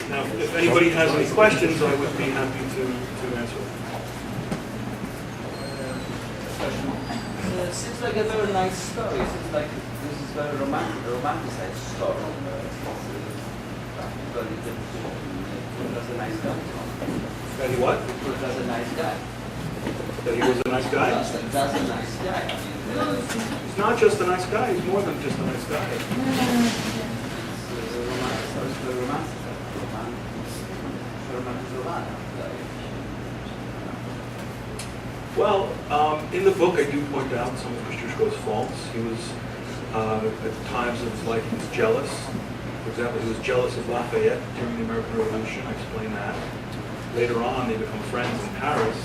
Now, if anybody has any questions, I would be happy to answer them. It seems like a very nice story. It seems like this is very romanticized story. But it was a nice guy. That he what? It was a nice guy. That he was a nice guy? That's a nice guy. I mean, He's not just a nice guy, he's more than just a nice guy. Well, in the book I do point out some of Kosciuszko's faults. He was, at times of his life, he was jealous. For example, he was jealous of Lafayette during the American Revolution. I explain that. Later on, they become friends in Paris.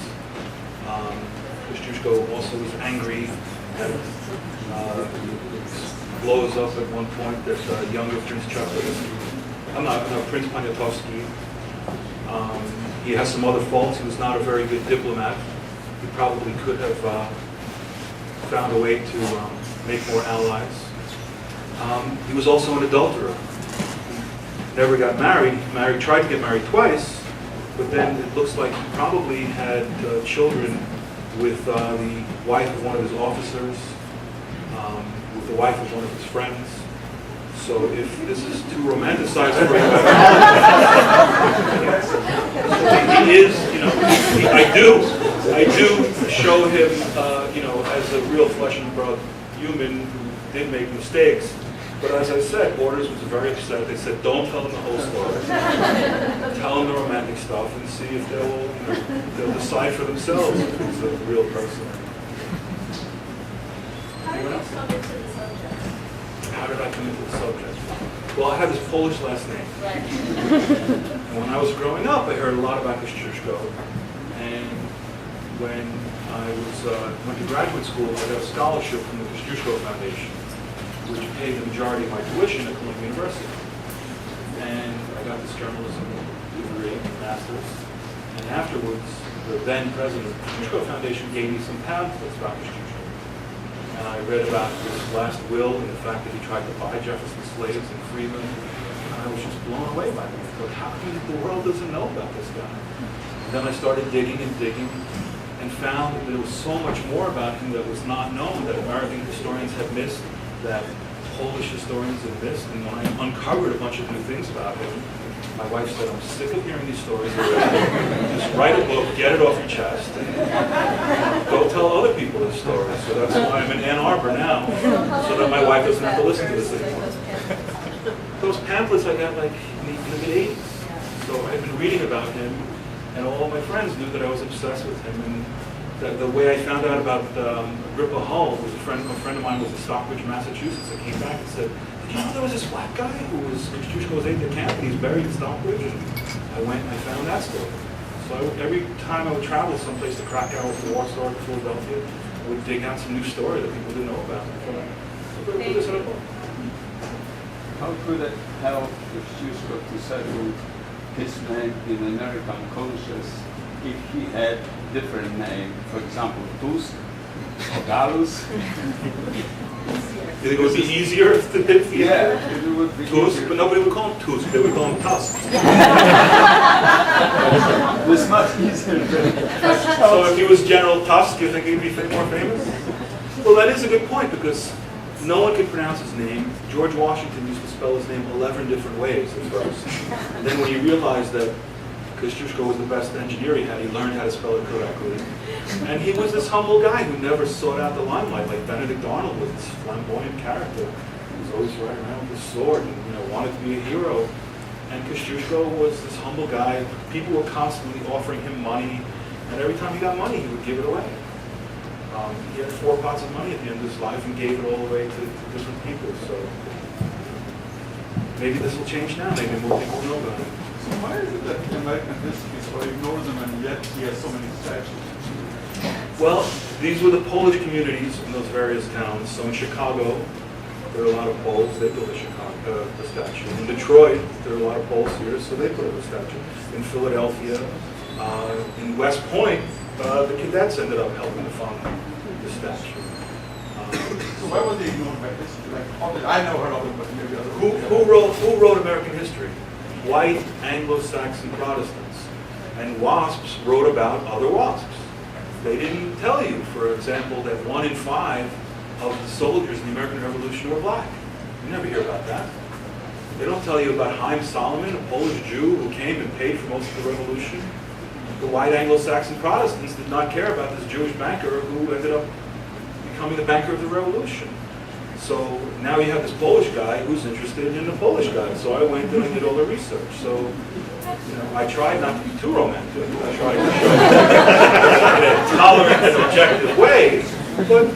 Kosciuszko also was angry at blows up at one point that younger Prince Prince Poniatowski. He has some other faults. He was not a very good diplomat. He probably could have found a way to make more allies. He was also an adulterer. He never got married. He tried to get married twice, but then it looks like he probably had children with the wife of one of his officers, with the wife of one of his friends. So if this is too romanticized for him, he is, I do show him, as a real flesh and blood human who did make mistakes. But as I said, Borders was very upset. They said, don't tell them the whole story. Tell them the romantic stuff and see if they'll decide for themselves if he's a real person. How did you come into the subject? How did I come into the subject? Well, I have this Polish last name. Right. And when I was growing up, I heard a lot about Kosciuszko. And when I went to graduate school, I got a scholarship from the Kosciuszko Foundation, which paid the majority of my tuition at Columbia University. And I got this journalism degree, master's. And afterwards, the then president of the Kosciuszko Foundation gave me some pamphlets about Kosciuszko. And I read about his last will and the fact that he tried to buy Jefferson's slaves and free them. And I was just blown away by them. I thought, how come the world doesn't know about this guy? And then I started digging and found that there was so much more about him that was not known, that American historians had missed, that Polish historians had missed. And when I uncovered a bunch of new things about him, my wife said, I'm sick of hearing these stories already. Just write a book, get it off your chest, and go tell other people this story. So that's why I'm in Ann Arbor now, so that my wife doesn't have to listen to this anymore. Those pamphlets I got like in the mid-80s. So I'd been reading about him, and all my friends knew that I was obsessed with him. And the way I found out about Agrippa Hull was a friend of mine was in Stockbridge, Massachusetts. I came back and said, did you know there was this black guy who was Kosciuszko's aide-de-camp and he's buried in Stockbridge? And I went and I found that story. So every time I would travel someplace to Krakow or to Warsaw or to Philadelphia, I would dig out some new story that people didn't know about. So put this in a book. How could it help Kosciuszko to settle his name in American conscience if he had different name, for example, Tusk or Gallus? You think it would be easier if it would be Tusk, easier. but nobody would call him Tusk, they would call him Tusk. It's much easier. So if he was General Tusk, you think he'd be more famous? Well, that is a good point, because no one could pronounce his name. George Washington used to spell his name 11 different ways at first. And then when he realized that Kosciuszko was the best engineer he had, he learned how to spell it correctly. And he was this humble guy who never sought out the limelight, like Benedict Arnold was this flamboyant character. He was always riding around with his sword and wanted to be a hero. And Kosciuszko was this humble guy. People were constantly offering him money, and every time he got money, he would give it away. He had 4 pots of money at the end of his life and gave it all away to different people. So maybe this will change now. Maybe more people know about it. So why is it that American history sort of ignores him and yet he has so many statues? Well, these were the Polish communities in those various towns. So in Chicago, there are a lot of Poles. They built a statue. In Detroit, there are a lot of Poles here, so they put up a statue. In Philadelphia, in West Point, the cadets ended up helping to fund the statue. So why was he ignored by history? Like, I never heard of him, but maybe other Who wrote American history? white Anglo-Saxon Protestants. And WASPs wrote about other WASPs. They didn't tell you, for example, that 1 in 5 of the soldiers in the American Revolution were black. You never hear about that. They don't tell you about Haim Solomon, a Polish Jew who came and paid for most of the revolution. The white Anglo-Saxon Protestants did not care about this Jewish banker who ended up becoming the banker of the revolution. So now you have this Polish guy who's interested in the Polish guy. So I went and I did all the research. So, you know, I tried not to be too romantic. I tried to show it in a tolerant and objective way, but